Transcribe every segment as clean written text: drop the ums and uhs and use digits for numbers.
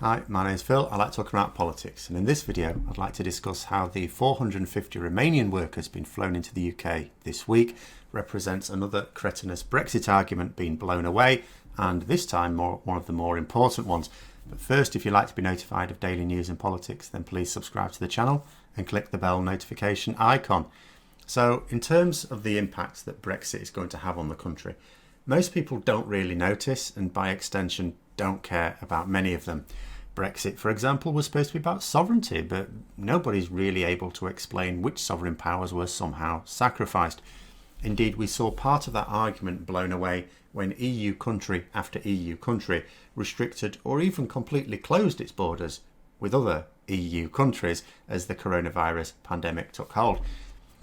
Hi, my name is Phil. I like talking about politics, and in this video I'd like to discuss how the 450 Romanian workers being flown into the UK this week represents another cretinous Brexit argument being blown away, and this time one of the more important ones. But first, if you'd like to be notified of daily news and politics, then please subscribe to the channel and click the bell notification icon. So in terms of the impacts that Brexit is going to have on the country, most people don't really notice, and by extension don't care about many of them. Brexit, for example, was supposed to be about sovereignty, but nobody's really able to explain which sovereign powers were somehow sacrificed. Indeed, we saw part of that argument blown away when EU country after EU country restricted or even completely closed its borders with other EU countries as the coronavirus pandemic took hold.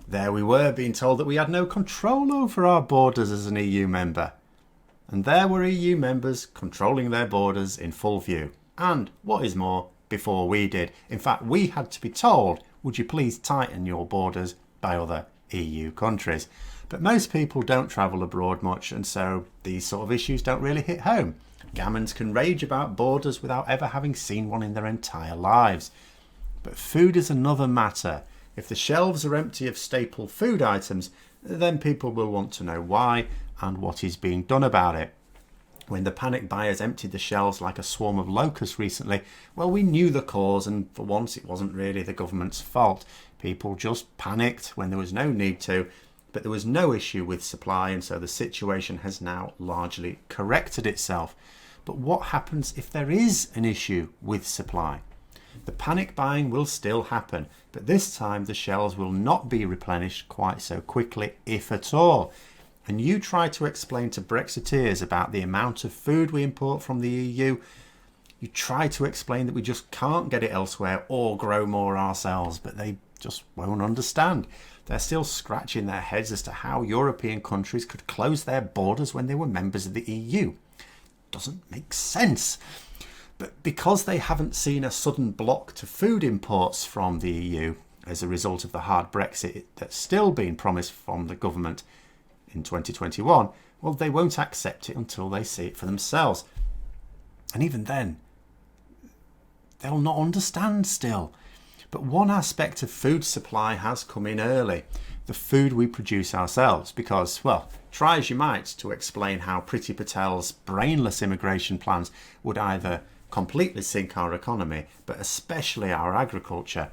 There we were being told that we had no control over our borders as an EU member. And there were EU members controlling their borders in full view. And what is more, before we did. In fact, we had to be told, would you please tighten your borders by other EU countries? But most people don't travel abroad much, and so these sort of issues don't really hit home. Gammons can rage about borders without ever having seen one in their entire lives. But food is another matter. If the shelves are empty of staple food items, then people will want to know why and what is being done about it. When the panic buyers emptied the shelves like a swarm of locusts recently, well, we knew the cause, and for once it wasn't really the government's fault. People just panicked when there was no need to, but there was no issue with supply, and so the situation has now largely corrected itself. But what happens if there is an issue with supply? The panic buying will still happen, but this time the shelves will not be replenished quite so quickly, if at all. And you try to explain to Brexiteers about the amount of food we import from the EU. You try to explain that we just can't get it elsewhere or grow more ourselves, but they just won't understand. They're still scratching their heads as to how European countries could close their borders when they were members of the EU. Doesn't make sense. But because they haven't seen a sudden block to food imports from the EU as a result of the hard Brexit that's still being promised from the government in 2021, well, they won't accept it until they see it for themselves. And even then, they'll not understand still. But one aspect of food supply has come in early, the food we produce ourselves, because, well, try as you might to explain how Priti Patel's brainless immigration plans would either completely sink our economy, but especially our agriculture,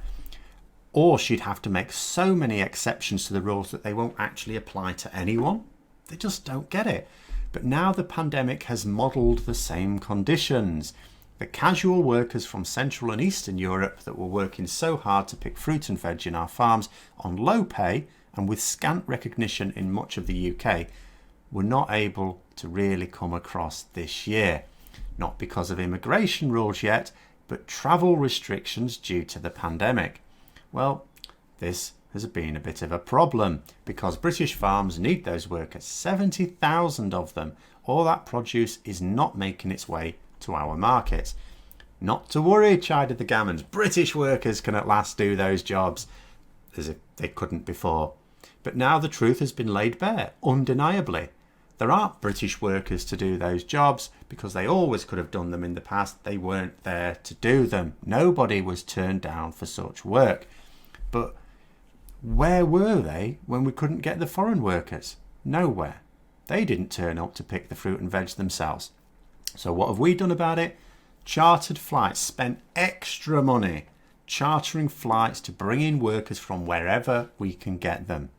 or she'd have to make so many exceptions to the rules that they won't actually apply to anyone. They just don't get it. But now the pandemic has modelled the same conditions. The casual workers from Central and Eastern Europe that were working so hard to pick fruit and veg in our farms on low pay and with scant recognition in much of the UK were not able to really come across this year. Not because of immigration rules yet, but travel restrictions due to the pandemic. Well, this has been a bit of a problem because British farms need those workers, 70,000 of them. All that produce is not making its way to our markets. Not to worry, chided the Gammons. British workers can at last do those jobs, as if they couldn't before. But now the truth has been laid bare, undeniably. There aren't British workers to do those jobs because they always could have done them in the past. They weren't there to do them. Nobody was turned down for such work. But where were they when we couldn't get the foreign workers? Nowhere. They didn't turn up to pick the fruit and veg themselves. So what have we done about it? Chartered flights, spent extra money chartering flights to bring in workers from wherever we can get them.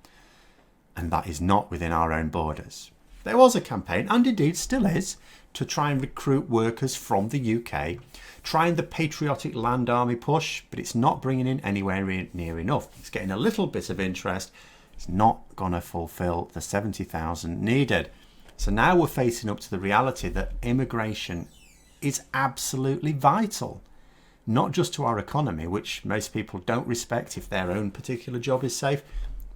And that is not within our own borders. There was a campaign, and indeed still is, to try and recruit workers from the UK, trying the patriotic land army push, but it's not bringing in anywhere near enough. It's getting a little bit of interest. It's not going to fulfil the 70,000 needed. So now we're facing up to the reality that immigration is absolutely vital, not just to our economy, which most people don't respect if their own particular job is safe,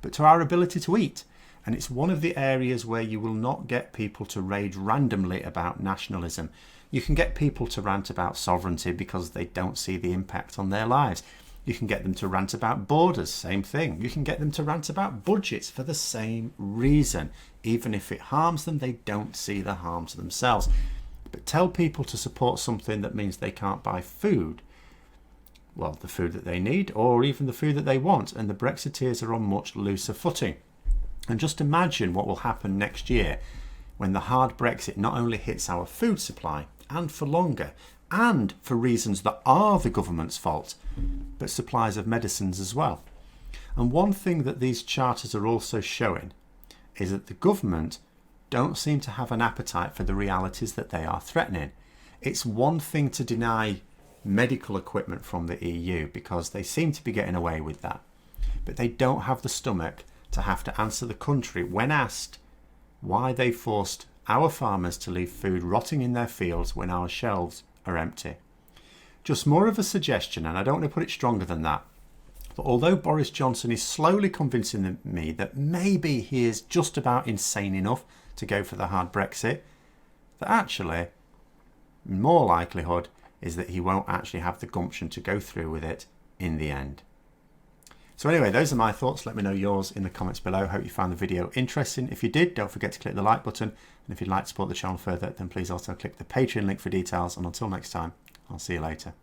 but to our ability to eat. And it's one of the areas where you will not get people to rage randomly about nationalism. You can get people to rant about sovereignty because they don't see the impact on their lives. You can get them to rant about borders, same thing. You can get them to rant about budgets for the same reason. Even if it harms them, they don't see the harm to themselves. But tell people to support something that means they can't buy food, well, the food that they need, or even the food that they want, and the Brexiteers are on much looser footing. And just imagine what will happen next year when the hard Brexit not only hits our food supply, and for longer, and for reasons that are the government's fault, but supplies of medicines as well. And one thing that these charters are also showing is that the government don't seem to have an appetite for the realities that they are threatening. It's one thing to deny medical equipment from the EU because they seem to be getting away with that, but they don't have the stomach to have to answer the country when asked why they forced our farmers to leave food rotting in their fields when our shelves are empty. Just more of a suggestion, and I don't want to put it stronger than that, but although Boris Johnson is slowly convincing me that maybe he is just about insane enough to go for the hard Brexit, that actually, more likelihood is that he won't actually have the gumption to go through with it in the end. So anyway, those are my thoughts. Let me know yours in the comments below. Hope you found the video interesting. If you did, don't forget to click the like button. And if you'd like to support the channel further, then please also click the Patreon link for details. And until next time, I'll see you later.